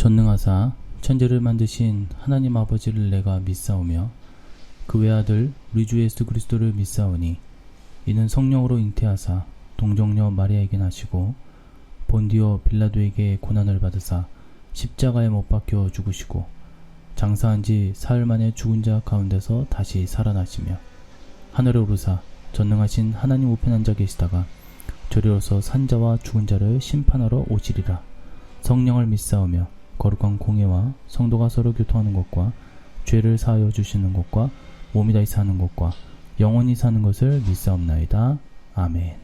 전능하사 천지를 만드신 하나님 아버지를 내가 믿사오며 그 외아들 우리 주 예수 그리스도를 믿사오니 이는 성령으로 잉태하사 동정녀 마리아에게 나시고 본디오 빌라도에게 고난을 받으사 십자가에 못 박혀 죽으시고 장사한 지 사흘 만에 죽은 자 가운데서 다시 살아나시며 하늘에 오르사 전능하신 하나님 우편에 앉아 계시다가 저리로서 산자와 죽은 자를 심판하러 오시리라. 성령을 믿사오며 거룩한 공예와 성도가 서로 교통하는 것과 죄를 사하여 주시는 것과 몸이 다시 사는 것과 영원히 사는 것을 믿사옵나이다. 아멘.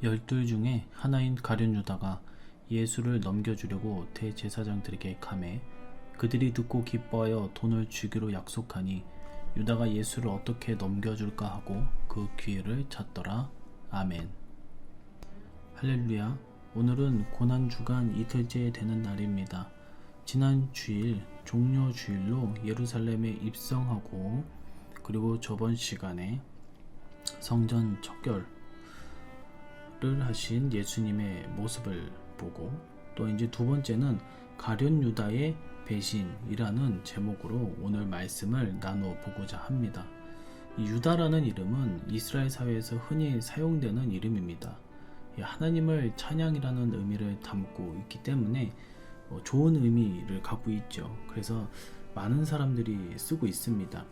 열둘 중에 하나인 가룟 유다가 예수를 넘겨주려고 대제사장들에게 감해 그들이 듣고 기뻐하여 돈을 주기로 약속하니 유다가 예수를 어떻게 넘겨줄까 하고 그 기회를 찾더라. 아멘. 할렐루야. 오늘은 고난주간 이틀째 되는 날입니다. 지난 주일 종려주일로 예루살렘에 입성하고 그리고 저번 시간에 성전 척결을 하신 예수님의 모습을 보고 또 이제 두 번째는 가룟 유다의 배신이라는 제목으로 오늘 말씀을 나누어 보고자 합니다. 이 유다라는 이름은 이스라엘 사회에서 흔히 사용되는 이름입니다. 하나님을 찬양이라는 의미를 담고 있기 때문에 좋은 의미를 갖고 있죠. 그래서 많은 사람들이 쓰고 있습니다.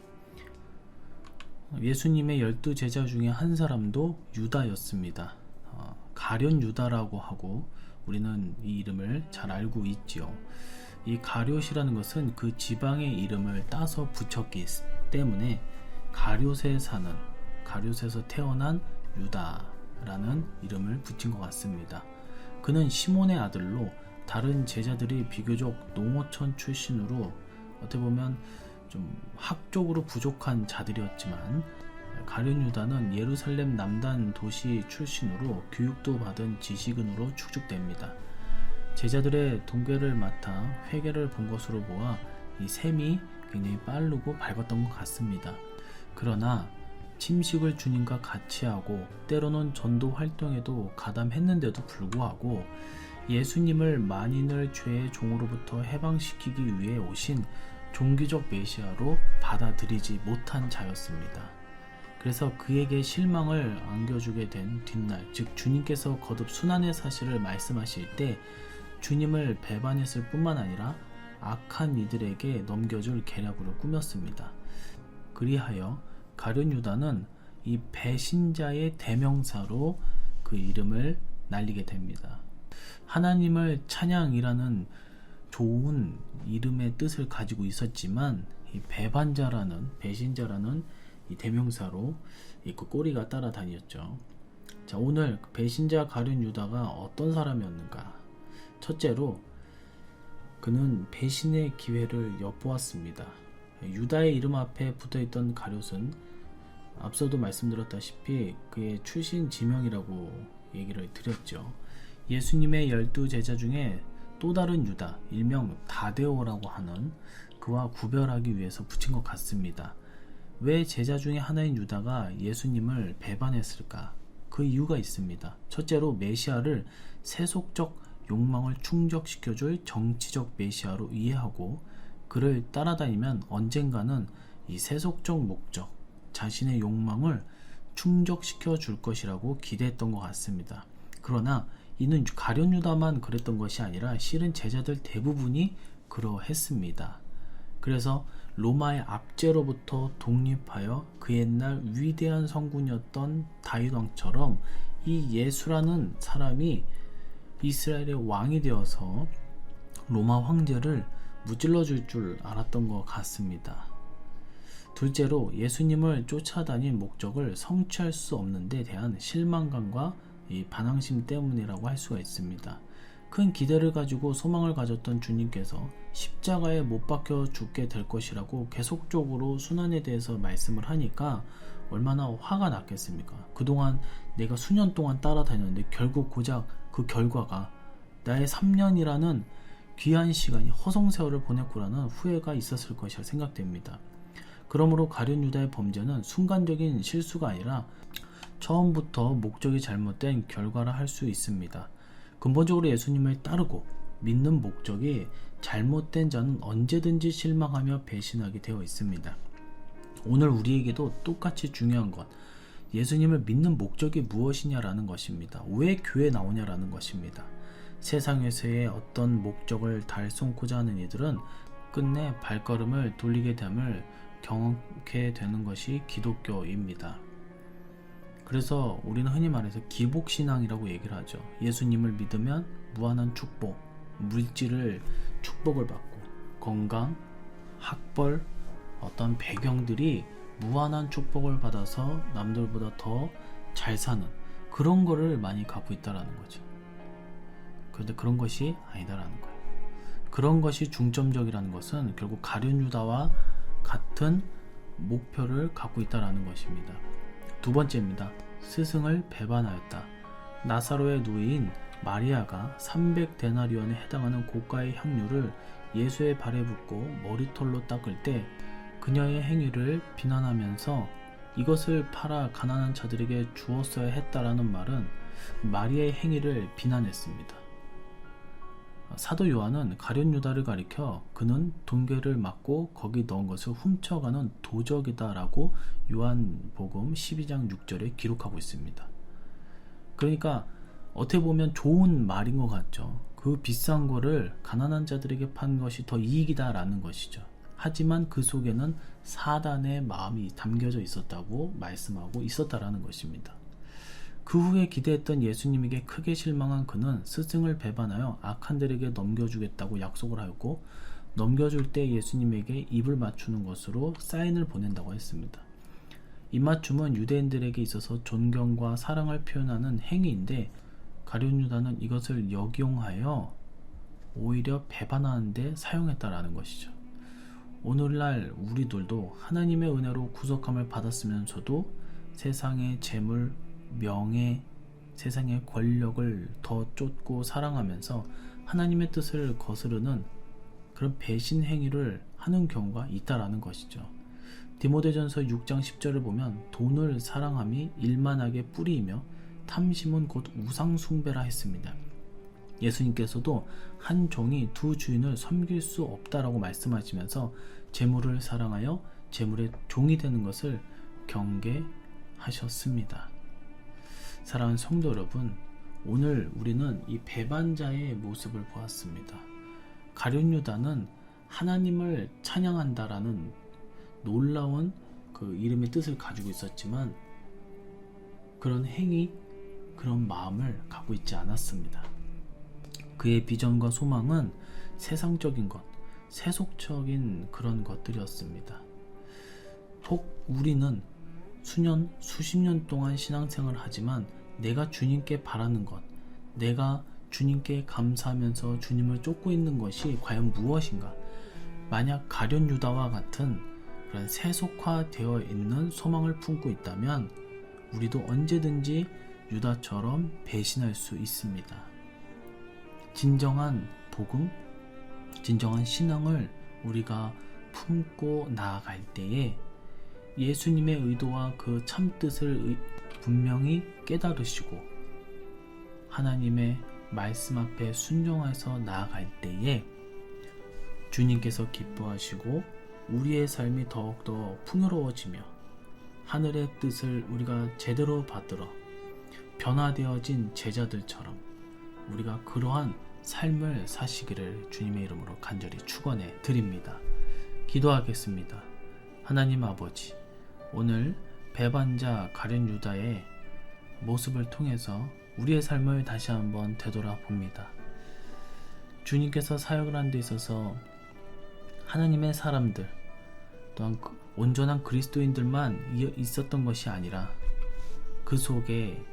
예수님의 12 제자 중에 한 사람도 유다였습니다. 가룟 유다라고 하고 우리는 이 이름을 잘 알고 있죠. 이 가룟이라는 것은 그 지방의 이름을 따서 붙였기 때문에 가룟에서 태어난 유다라는 이름을 붙인 것 같습니다. 그는 시몬의 아들로 다른 제자들이 비교적 농어촌 출신으로 어떻게 보면 좀 학적으로 부족한 자들이었지만 가룟 유다는 예루살렘 남단 도시 출신으로 교육도 받은 지식인으로 추측됩니다. 제자들의 동계를 맡아 회개를 본 것으로 보아 이 셈이 굉장히 빠르고 밝았던 것 같습니다. 그러나 침식을 주님과 같이 하고 때로는 전도 활동에도 가담했는데도 불구하고 예수님을 만인을 죄의 종으로부터 해방시키기 위해 오신 종기적 메시아로 받아들이지 못한 자였습니다. 그래서 그에게 실망을 안겨주게 된 뒷날, 즉 주님께서 거듭 순환의 사실을 말씀하실 때 주님을 배반했을 뿐만 아니라 악한 이들에게 넘겨줄 계략으로 꾸몄습니다. 그리하여 가룟 유다는 이 배신자의 대명사로 그 이름을 날리게 됩니다. 하나님을 찬양이라는 좋은 이름의 뜻을 가지고 있었지만 이 배신자라는 이 대명사로 그 꼬리가 따라다녔죠. 자, 오늘 배신자 가룟 유다가 어떤 사람이었는가? 첫째로 그는 배신의 기회를 엿보았습니다. 유다의 이름 앞에 붙어있던 가룟은 앞서도 말씀드렸다시피 그의 출신 지명이라고 얘기를 드렸죠. 예수님의 12 제자 중에 또 다른 유다, 일명 다데오라고 하는 그와 구별하기 위해서 붙인 것 같습니다. 왜 제자 중에 하나인 유다가 예수님을 배반했을까? 그 이유가 있습니다. 첫째로 메시아를 세속적 욕망을 충족시켜줄 정치적 메시아로 이해하고 그를 따라다니면 언젠가는 이 세속적 목적, 자신의 욕망을 충족시켜 줄 것이라고 기대했던 것 같습니다. 그러나 이는 가룟 유다만 그랬던 것이 아니라 실은 제자들 대부분이 그러했습니다. 그래서 로마의 압제로부터 독립하여 그 옛날 위대한 성군이었던 다윗 왕처럼 이 예수라는 사람이 이스라엘의 왕이 되어서 로마 황제를 무찔러 줄 줄 알았던 것 같습니다. 둘째로 예수님을 쫓아다닌 목적을 성취할 수 없는 데 대한 실망감과 이 반항심 때문이라고 할 수가 있습니다. 큰 기대를 가지고 소망을 가졌던 주님께서 십자가에 못 박혀 죽게 될 것이라고 계속적으로 순환에 대해서 말씀을 하니까 얼마나 화가 났겠습니까? 그동안 내가 수년 동안 따라다녔는데 결국 고작 그 결과가 나의 3년이라는 귀한 시간이 허송세월을 보냈구라는 후회가 있었을 것이라 생각됩니다. 그러므로 가룟 유다의 범죄는 순간적인 실수가 아니라 처음부터 목적이 잘못된 결과라 할 수 있습니다. 근본적으로 예수님을 따르고 믿는 목적이 잘못된 자는 언제든지 실망하며 배신하게 되어 있습니다. 오늘 우리에게도 똑같이 중요한 것, 예수님을 믿는 목적이 무엇이냐라는 것입니다. 왜 교회에 나오냐라는 것입니다. 세상에서의 어떤 목적을 달성하고자 하는 이들은 끝내 발걸음을 돌리게 됨을 경험하게 되는 것이 기독교입니다. 그래서 우리는 흔히 말해서 기복신앙이라고 얘기를 하죠. 예수님을 믿으면 무한한 축복, 물질을 축복을 받고 건강, 학벌, 어떤 배경들이 무한한 축복을 받아서 남들보다 더 잘 사는 그런 거를 많이 갖고 있다라는 거죠. 그런데 그런 것이 아니다라는 거예요. 그런 것이 중점적이라는 것은 결국 가룟 유다와 같은 목표를 갖고 있다라는 것입니다. 두 번째입니다. 스승을 배반하였다. 나사로의 누이인 마리아가 300데나리온에 해당하는 고가의 향유를 예수의 발에 붓고 머리털로 닦을 때 그녀의 행위를 비난하면서 이것을 팔아 가난한 자들에게 주었어야 했다라는 말은 마리아의 행위를 비난했습니다. 사도 요한은 가룟 유다를 가리켜 그는 돈괴를 맞고 거기 넣은 것을 훔쳐가는 도적이다 라고 요한복음 12장 6절에 기록하고 있습니다. 그러니까 어떻게 보면 좋은 말인 것 같죠. 그 비싼 거를 가난한 자들에게 판 것이 더 이익이다 라는 것이죠. 하지만 그 속에는 사단의 마음이 담겨져 있었다고 말씀하고 있었다라는 것입니다. 그 후에 기대했던 예수님에게 크게 실망한 그는 스승을 배반하여 악한들에게 넘겨주겠다고 약속을 하였고 넘겨줄 때 예수님에게 입을 맞추는 것으로 사인을 보낸다고 했습니다. 입맞춤은 유대인들에게 있어서 존경과 사랑을 표현하는 행위인데 가룟 유다는 이것을 역용하여 오히려 배반하는 데 사용했다라는 것이죠. 오늘날 우리들도 하나님의 은혜로 구속함을 받았으면서도 세상의 재물, 명예, 세상의 권력을 더 쫓고 사랑하면서 하나님의 뜻을 거스르는 그런 배신 행위를 하는 경우가 있다라는 것이죠. 디모데전서 6장 10절을 보면 돈을 사랑함이 일만하게 뿌리이며 탐심은 곧 우상숭배라 했습니다. 예수님께서도 한 종이 두 주인을 섬길 수 없다라고 말씀하시면서 재물을 사랑하여 재물의 종이 되는 것을 경계하셨습니다. 사랑하는 성도 여러분, 오늘 우리는 이 배반자의 모습을 보았습니다. 가룟 유다는 하나님을 찬양한다라는 놀라운 그 이름의 뜻을 가지고 있었지만 그런 행위, 그런 마음을 갖고 있지 않았습니다. 그의 비전과 소망은 세상적인 것, 세속적인 그런 것들이었습니다. 혹 우리는 수년, 수십 년 동안 신앙생활을 하지만 내가 주님께 바라는 것, 내가 주님께 감사하면서 주님을 쫓고 있는 것이 과연 무엇인가? 만약 가룟 유다와 같은 그런 세속화되어 있는 소망을 품고 있다면 우리도 언제든지 유다처럼 배신할 수 있습니다. 진정한 복음, 진정한 신앙을 우리가 품고 나아갈 때에 예수님의 의도와 그 참뜻을 분명히 깨달으시고 하나님의 말씀 앞에 순종해서 나아갈 때에 주님께서 기뻐하시고 우리의 삶이 더욱더 풍요로워지며 하늘의 뜻을 우리가 제대로 받들어 변화되어진 제자들처럼 우리가 그러한 삶을 사시기를 주님의 이름으로 간절히 축원해 드립니다. 기도하겠습니다. 하나님 아버지, 오늘 배반자 가룟 유다의 모습을 통해서 우리의 삶을 다시 한번 되돌아봅니다. 주님께서 사역을 하는 데 있어서 하나님의 사람들 또한 온전한 그리스도인들만 있었던 것이 아니라 그 속에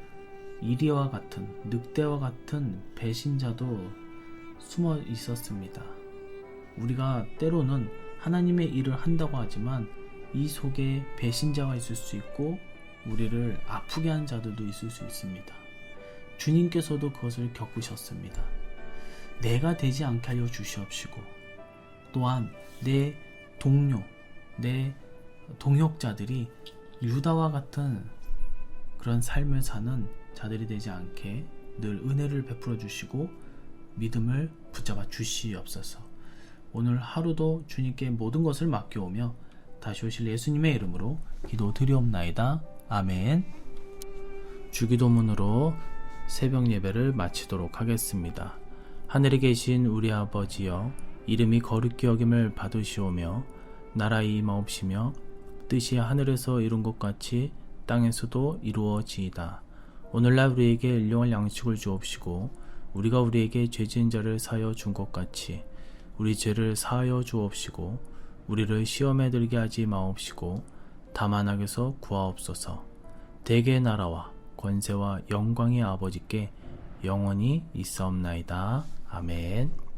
이리와 같은 늑대와 같은 배신자도 숨어 있었습니다. 우리가 때로는 하나님의 일을 한다고 하지만 이 속에 배신자가 있을 수 있고 우리를 아프게 한 자들도 있을 수 있습니다. 주님께서도 그것을 겪으셨습니다. 내가 되지 않게 하여 주시옵시고 또한 내 동료, 내 동역자들이 유다와 같은 그런 삶을 사는 자들이 되지 않게 늘 은혜를 베풀어 주시고 믿음을 붙잡아 주시옵소서. 오늘 하루도 주님께 모든 것을 맡겨오며 다시 오실 예수님의 이름으로 기도드리옵나이다. 아멘. 주기도문으로 새벽 예배를 마치도록 하겠습니다. 하늘에 계신 우리 아버지여, 이름이 거룩히 여김을 받으시오며 나라의 임하옵시며 뜻이 하늘에서 이룬 것 같이 땅에서도 이루어지이다. 오늘날 우리에게 일용할 양식을 주옵시고 우리가 우리에게 죄 지은 자를 사하여 준 것 같이 우리 죄를 사하여 주옵시고 우리를 시험에 들게 하지 마옵시고 다만 악에서 구하옵소서. 대개의 나라와 권세와 영광의 아버지께 영원히 있사옵나이다. 아멘.